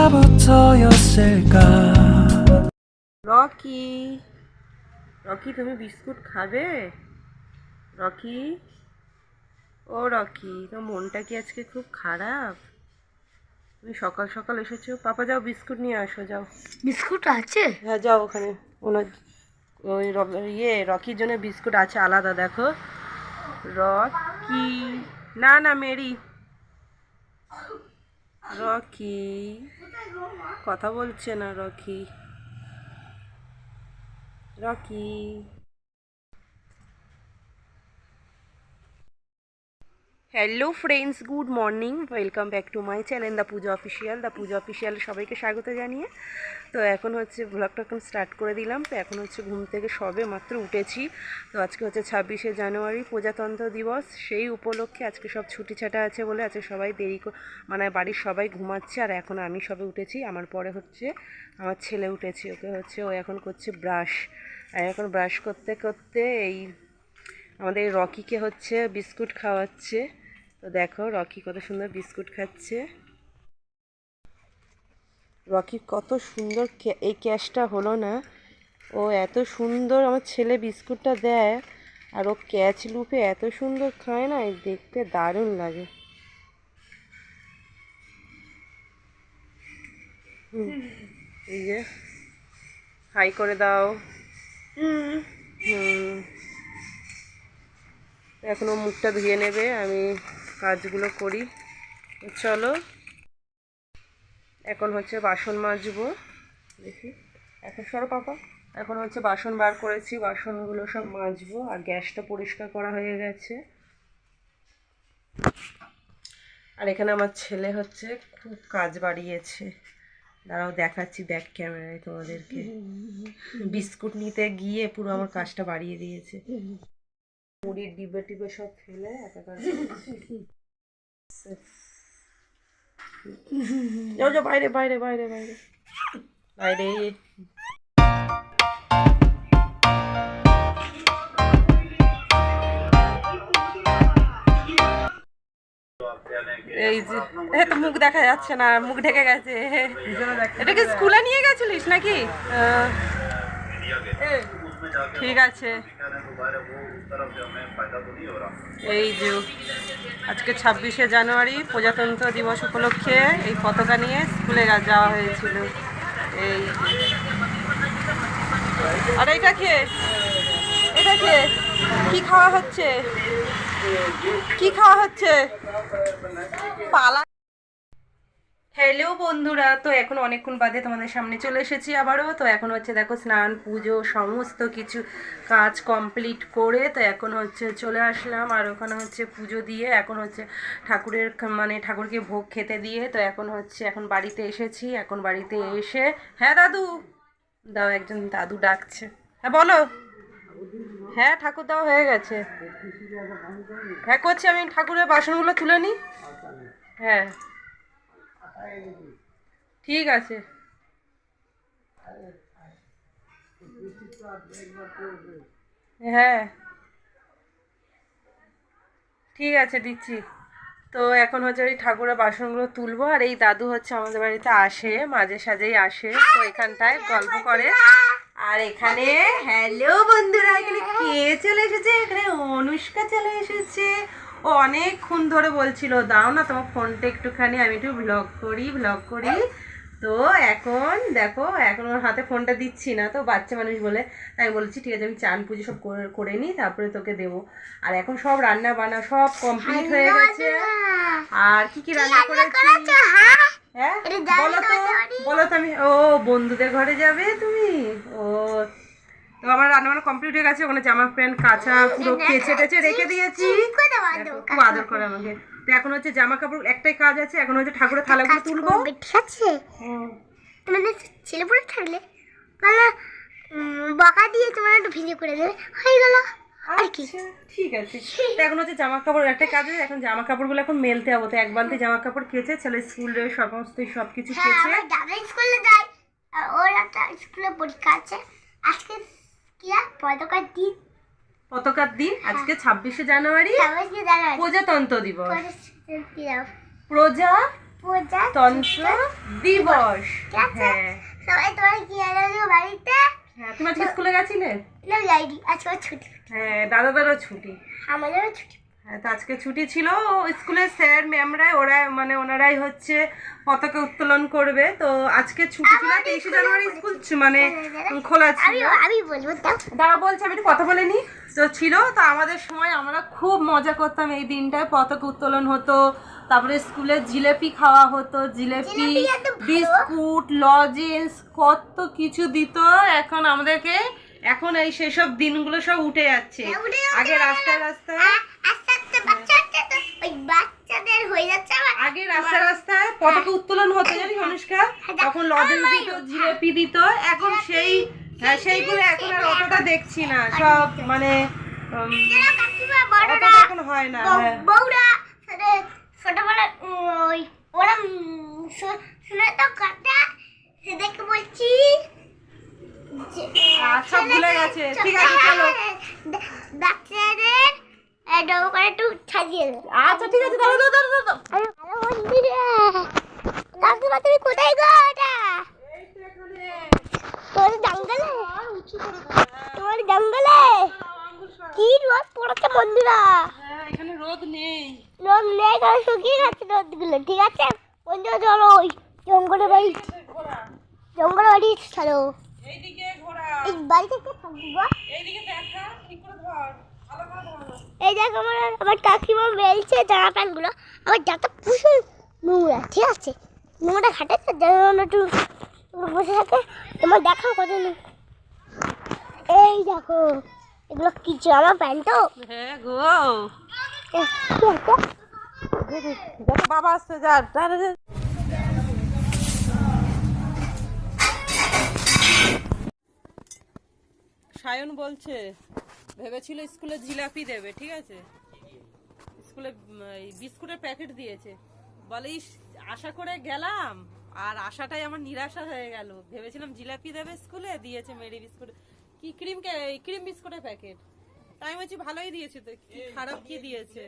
언제부터였을까 Rocky, Rocky তুমি biscuit খাবে? Rocky, ও Rocky, তোমার মনটা কি আজকে খুব খারাপ? তুমি সকাল সকাল এসেছো। পাপা যাও বিস্কুট নিয়ে আসো, যাও। বিস্কুট আছে? হ্যাঁ যাও, ওখানে ওনার ওই রকির জন্য বিস্কুট আছে আলাদা, দেখো। রকি, না না মেরি, রকি কথা বলছে না। Rocky, Rocky. Hello friends, good morning, welcome back to my channel the Puja official. সবাইকে স্বাগত জানিয়ে তো এখন হচ্ছে ব্লগটা এখন স্টার্ট করে দিলাম। তো এখন হচ্ছে ঘুম থেকে সবে মাত্র উঠেছি। তো আজকে হচ্ছে 26শে জানুয়ারি, প্রজাতন্ত্র দিবস। সেই উপলক্ষে আজকে সব ছুটি ছাটা আছে বলে আজকে সবাই মানে বাড়ির সবাই ঘুমাচ্ছে, আর এখন আমি সবে উঠেছি। আমার পরে হচ্ছে আমার ছেলে উঠেছে, ওকে হচ্ছে ও এখন করছে ব্রাশ। আর এখন ব্রাশ করতে করতে এই আমাদের রকিকে হচ্ছে বিস্কুট খাওয়াচ্ছে। তো দেখো রকি কত সুন্দর বিস্কুট খাচ্ছে। রকি কত সুন্দর এই ক্যাশটা হলো না, ও এত সুন্দর আমার ছেলে বিস্কুটটা দেয়, আর ও ক্যাচ লুপে এত সুন্দর খায় না, দেখতে দারুণ লাগে। এই যে হাই করে দাও। এখন ও মুখটা ধুয়ে নেবে, আমি কাজগুলো করি। চলো এখন হচ্ছে বাসন মাজবো। দেখি, এখন সরো পাপা। এখন হচ্ছে বাসন বার করেছি, বাসনগুলো সব মাজবো, আর গ্যাসটা পরিষ্কার করা হয়ে গেছে। আর এখানে আমার ছেলে হচ্ছে খুব কাজ বাড়িয়েছে, দাঁড়াও দেখাচ্ছি ব্যাক ক্যামেরায় তোমাদেরকে। বিস্কুট নিতে গিয়ে পুরো আমার কাজটা বাড়িয়ে দিয়েছে। মুড়ির ডিবে টিবে সব ফেলে একাকার যাও যাও, বাইরে বাইরে বাইরে বাইরে বাইরে। এই যে তো মুখ দেখা যাচ্ছে না, মুখ ঢেকে গেছে। এটা কি স্কুলে নিয়ে গেছিলিস নাকি? ঠিক আছে। এই যে আজকে 26শে জানুয়ারি, প্রজাতন্ত্র দিবস উপলক্ষে এই পতাকা নিয়ে স্কুলে যাওয়া হয়েছিল। এই আর এটা কে, এটা কে, কি খাওয়া হচ্ছে, কি খাওয়া হচ্ছে? পালা। হ্যালো বন্ধুরা, তো এখন অনেকক্ষণ বাদে তোমাদের সামনে চলে এসেছি আবারও। তো এখন হচ্ছে দেখো স্নান পুজো সমস্ত কিছু কাজ কমপ্লিট করে তো এখন হচ্ছে চলে আসলাম, আর ওখানে হচ্ছে পুজো দিয়ে এখন হচ্ছে ঠাকুরের মানে ঠাকুরকে ভোগ খেতে দিয়ে তো এখন হচ্ছে এখন বাড়িতে এসেছি। এখন বাড়িতে এসে, হ্যাঁ দাদু দাও, একজন দাদু ডাকছে। হ্যাঁ বলো। হ্যাঁ ঠাকুর দেওয়া হয়ে গেছে। হ্যাঁ করছি, আমি ঠাকুরের বাসনগুলো তুলে নিই। হ্যাঁ ঠিক আছে। হ্যাঁ ঠিক আছে দিচ্ছি। তো এখন হচ্ছে ওই ঠাকুরের বাসনগুলো তুলবো, আর এই দাদু হচ্ছে আমাদের বাড়িতে আসে, মাঝে সাঝেই আসে, তো এখানটায় গল্প করে। আর এখানে হ্যালো বন্ধুরা, এখানে কে চলে এসেছে? এখানে অনুষ্কা চলে এসেছে। ও অনেকক্ষণ ধরে বলছিল দাও না তোমার ফোনটা একটুখানি, আমি একটু ব্লগ করি। তো এখন দেখো, এখন ওর হাতে ফোনটা দিচ্ছি না, তো বাচ্চা মানুষ বলে তাই বলছি ঠিক আছে আমি চান পুজো সব করে নিই, তারপরে তোকে দেবো। আর এখন সব রান্না বান্না সব কমপ্লিট হয়ে গেছে। আর কি কি রান্না করেছি? হ্যাঁ বলো তো, বলো তো। আমি ও বন্ধুদের ঘরে যাবে তুমি? ও তো আমার রান্নাবান্না কমপ্লিট হয়ে গেছে। ওখানে জামা প্যান্ট কাঁচা পুরো কেচে টেচে রেখে দিয়েছি, খুব আদর করে আমাকে। তো এখন হচ্ছে জামা কাপড় একটাই কাজ আছে, এখন হচ্ছে ঠাকুরের থালাগুলো তুলবো। ঠিক আছে, মানে ছেলে পড়ে থাকলে মানে বকা দিয়ে তোমার একটু ভিডিও করে দেবে, হয়ে গেল। আর কি, ঠিক আছে। তো এখন হচ্ছে জামা কাপড় একটা কাজ আছে, এখন জামা কাপড়গুলো এখন মেলতে হবে। তো এক বালতি জামা কাপড় কেচে ছেলে স্কুলের সমস্ত সব কিছু কেচে স্কুলে যায়, আর ওর একটা স্কুলে পরীক্ষা আছে আজকে। কি আর পতাকার দিন আজকে 26শে জানুয়ারি, প্রজাতন্ত্র দিবস। প্রজা তন্ত্র দিবস। ঠিক আছে? হ্যাঁ সবাই তোমার কি আলো বাড়িতে? হ্যাঁ, তুমি আজকে স্কুলে গেছিলে? না যাইনি, আজকে ছুটি। হ্যাঁ, দাদাদেরও ছুটি। আমাদেরও ছুটি। হ্যাঁ, তো আজকে ছুটি ছিল। স্কুলের স্যার ম্যামরাই ওনারাই হচ্ছে পতাকা উত্তোলন করবে। তো আজকে ছুটি ছিল, 23শে জানুয়ারি স্কুল মানে খোলা ছিল। আমি বলবো তাও। দাঁড়া বলছি, আমি একটু কথা বলে নি। তো ছিল, তো আমাদের সময় আমরা খুব মজা করতাম এই দিনটায়। পতাকা উত্তোলন হতো, তারপরে স্কুলে জিলেপি খাওয়া হতো, জিলেপি, বিস্কুট, লজেন্স, কত কিছু দিত। এখন এই সেসব দিনগুলো সব উঠে যাচ্ছে। আগে রাস্তায় রাস্তায় আগে রাস্তায় রাস্তায় পতাকা উত্তোলন হতো, জানিস অনুষ্কা? তখন লজেন্স দিত, জিলেপি দিত। এখন সেইগুলো এখন আর অতটা দেখছি না। সব মানে অতটা এখন হয় না। বউরা ছোটবেলা ওরা শুনে তো কথা সেদেরকে বলছি সব ভুলে গেছে। ঠিক আছে, চলো। বাচ্চাদের ডবো করে একটু সাজিয়ে দেবে। আচ্ছা ঠিক আছে, দাঁড়াও দাঁড়াও দাঁড়াও। আরে মন্দিরে কাকিমা, তুমি কোথায় গো? ওটা তোর জঙ্গলে, তোমার জঙ্গলে কি রোদ পড়েছে বন্ধুরা। এখানে রোদ নেই। রোদ নেই, কারণ শুকিয়ে গেছে রোদগুলো। ঠিক আছে বন্ধুরা, চলো ওই জঙ্গলে বাড়ি চলো। এইদিকে ঘোরা, এই বাড়িতে কে থাকবি গো? এইদিকে দেখা, ঠিক করে ধর, ভালো করে ধর। এই দেখ আমার কাকিমা মেলছে জামা প্যান্ট গুলো। আমার যাতে প্রচুর নোংরা। ঠিক আছে, নোংরা খাটাচ্ছে যেন একটু বসে থাকে। তোমার দেখাও কত এই দেখো, এগুলো কি জামা প্যান্ট তো? হ্যাঁ গো, কি আছে? দেখো বাবা আসছে। যার সায়ন বলছে ভেবেছিল স্কুলে জিলাপি দেবে, ঠিক আছে? স্কুলে বিস্কুটের প্যাকেট দিয়েছে। বলে ইস, আশা করে গেলাম আর আশাটাই আমার নিরাশা হয়ে গেল। ভেবেছিলাম জিলাপি দেবে, স্কুলে দিয়েছে মেরি বিস্কুট, কি ক্রিম বিস্কুটের প্যাকেট। তাই বলছি ভালোই দিয়েছে, তো খারাপ কি দিয়েছে?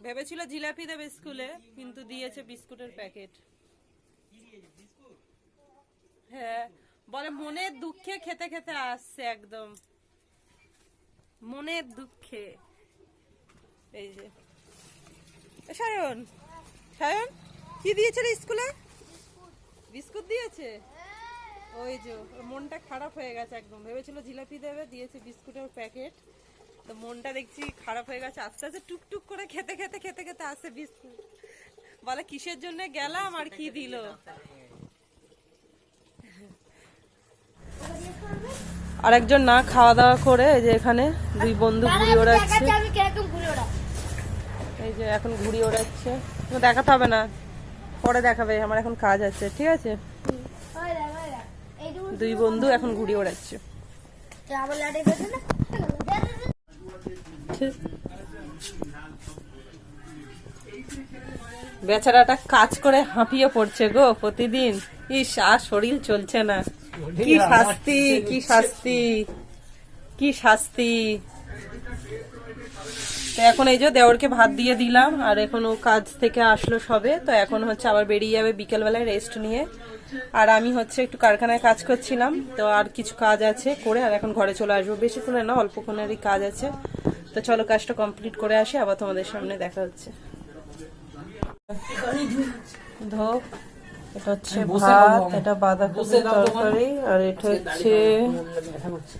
ভেবেছিল জিলাপি দেবে স্কুলে, কিন্তু দিয়েছে বিস্কুটের প্যাকেট। হ্যাঁ, বলে মনের দুঃখে খেতে খেতে আসছে, একদম মনের দুঃখে। এই যে সায়ন, সায়ন কি দিয়েছে রে স্কুলে? বিস্কুট দিয়েছে। ওই যে ওর মনটা খারাপ হয়ে গেছে একদম। ভেবেছিল জিলাপি দেবে, দিয়েছে বিস্কুটের প্যাকেট। তো মনটা দেখছি খারাপ হয়ে গেছে। আস্তে আস্তে টুকটুক করে খেতে খেতে খেতে খেতে আসছে বিস্কুট। বলে কিসের জন্য গেলাম আর কি দিল। আরেকজন না খাওয়া দাওয়া করে এই যে এখানে দুই বন্ধু ঘুড়ি ওড়াচ্ছে। এই যে এখন ঘুড়ি ওড়াচ্ছে, দেখাতে হবে না, পরে দেখাবে, আমার এখন কাজ আছে। ঠিক আছে, দুই বন্ধু এখন ঘুড়ি ওড়াচ্ছে। বেচারাটা কাজ করে হাঁপিয়ে পড়ছে গো প্রতিদিন। ইস, আর শরীর চলছে না। কি শাস্তি, কি শাস্তি, কি শাস্তি। তো এখন এই যে দেওরকে ভাত দিয়ে দিলাম, আর এখন ও কাজ থেকে আসলো সবে। তো এখন হচ্ছে আবার বেরিয়ে যাবে বিকেলবেলায় রেস্ট নিয়ে। আর আমি হচ্ছে একটু কারখানায় কাজ করছিলাম, তো আর কিছু কাজ আছে করে আর এখন ঘরে চলে আসবো। বেশিক্ষণের না, অল্পক্ষণেরই কাজ আছে। তো চলো কাজটা কমপ্লিট করে আসি, আবার তোমাদের সামনে দেখা হচ্ছে। ধো, এটা হচ্ছে ভাত, এটা বাঁধাকপির তরকারি, আর এটা হচ্ছে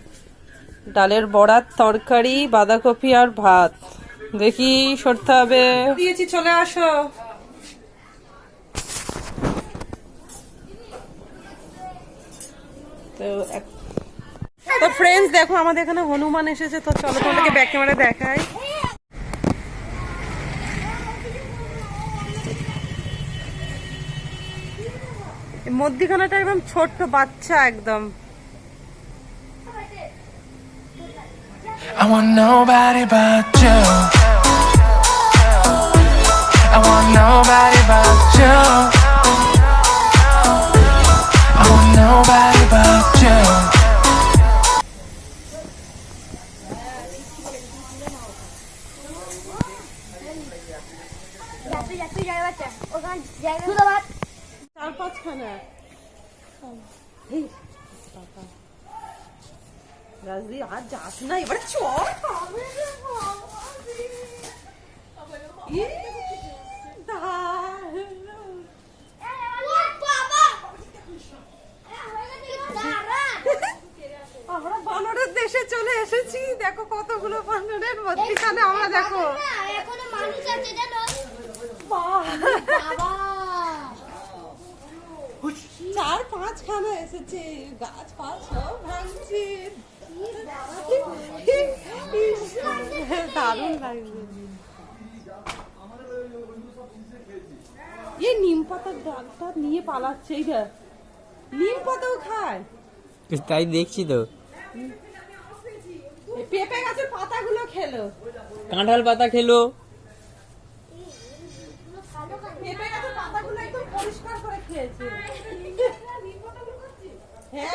ডালের বড়ার তরকারি, বাঁধাকপি আর ভাত। দেখি সরতে হবে। দিয়েছি, চলে আসো। তো ফ্রেন্ডস দেখো, আমাদের এখানে হনুমান এসেছে। তো চলো তোমাদেরকে ব্যাক ক্যামেরা দেখাই। মধ্যিখানাটা একদম ছোট্ট বাচ্চা একদম। I want nobody but you. I want nobody but you. I want nobody but you. যাতে জায়গা বাচ্চা ওখানে জায়গা শুধু ভাত 4-5 খানা রাজদি আর যাস না এবার চল আমরা বানরের দেশে চলে এসেছি দেখো কতগুলো বানরের মধ্যখানে আমরা দেখো এখনো মানুষ আছে জানো বাবা 4-5 খানা এসেছে গাছ ফাছ সব ভাঙছে দারুণ লাগছে এই নিম পাতার ডালটা নিয়ে পালাচ্ছে এইটা নিম পাতাও খায় তাই দেখছি তো এই পেঁপে গাছের পাতাগুলো খেলো কাঁঠাল পাতা খেলো পেঁপে গাছের পাতাগুলো একদম পরিষ্কার করে খেয়েছে হ্যাঁ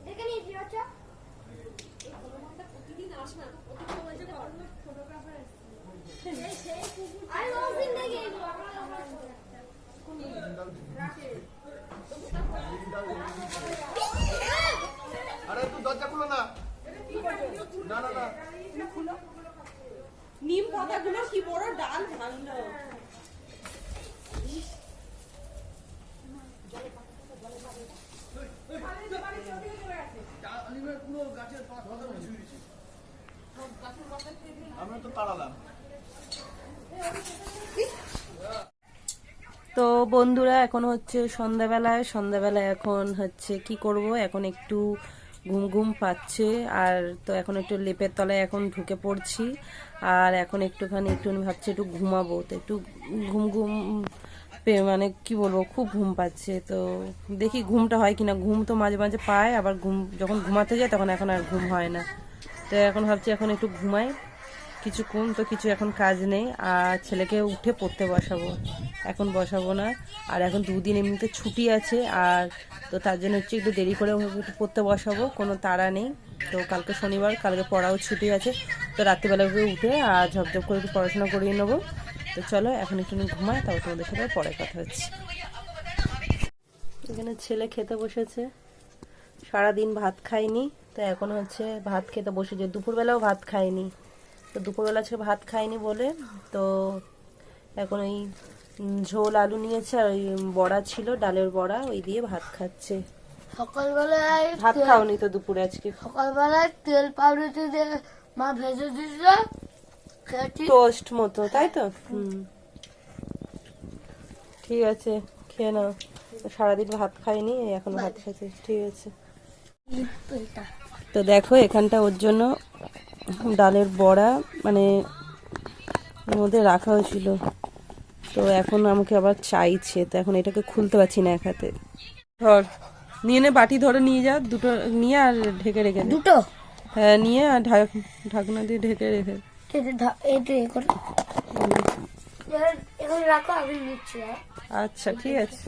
দেখে নিয়েছি বাচ্চা আরে ওদিন দেখি আরে তুই দরজা খুলো না না না না নিম পাতাগুলো কি বড় ডাল ভাঙলো আমরা তো তাড়ালাম তো বন্ধুরা এখন হচ্ছে সন্ধ্যাবেলায় এখন হচ্ছে কি করব এখন একটু ঘুম ঘুম পাচ্ছে আর তো এখন একটু লেপের তলায় এখন ঢুকে পড়ছি আর এখন একটু ভাবছি একটু ঘুমাবো তো একটু ঘুম ঘুম মানে কি বলবো খুব ঘুম পাচ্ছে তো দেখি ঘুমটা হয় কিনা ঘুম তো মাঝে মাঝে পায় আবার যখন ঘুমাতে যায় তখন এখন আর ঘুম হয় না তো এখন ভাবছি এখন একটু ঘুমাই কিছুক্ষণ তো কিছু এখন কাজ নেই আর ছেলেকে উঠে পড়তে বসাবো এখন বসাবো না আর এখন 2 দিন এমনিতে ছুটি আছে আর তো তার জন্য হচ্ছে একটু দেরি করে একটু পড়তে বসাবো কোনো তাড়া নেই তো কালকে শনিবার কালকে পড়াও ছুটি আছে তো রাত্রিবেলা করে উঠে আর ঝপঝপ করে একটু পড়াশোনা করিয়ে নেবো তো চলো এখন একটু ঘুমাই তারপর তোমাদের সাথে পরে কথা হচ্ছে এখানে ছেলে খেতে বসেছে সারাদিন ভাত খায়নি তো এখন হচ্ছে ভাত খেতে বসেছে দুপুরবেলাও ভাত খায়নি তো দুপুরবেলা আজকে ভাত খায়নি বলে তো এখন ওই ঝোল আলু নিয়েছে আর ওই বড়া ছিল ডালের বড়া ওই দিয়ে ভাত খাচ্ছে সকালবেলায় ভাত খাওনি তো দুপুরে আজকে সকালবেলায় তেল পাউরুটি দিয়ে মা ভেজে দিয়েছিল খেয়েছি টোস্ট মতো তাই তো ঠিক আছে খেয়ে নাও সারাদিন ভাত খাইনি এখন ভাত খাচ্ছে ঠিক আছে তো দেখো এখানটা ওর জন্য ডালের বড়া মানে ওর মধ্যে রাখা হয়েছিল তো এখন আমাকে আবার চাইছে তো এখন এটাকে খুলতে পারছি না এক হাতে ধর নিয়ে নে বাটি ধরে নিয়ে যা দুটো নিয়ে আর ঢেকে রেখে দে দুটো হ্যাঁ নিয়ে আর ঢাকনা দিয়ে ঢেকে রেখে এখন রাখো আমি নিচ্ছি আচ্ছা ঠিক আছে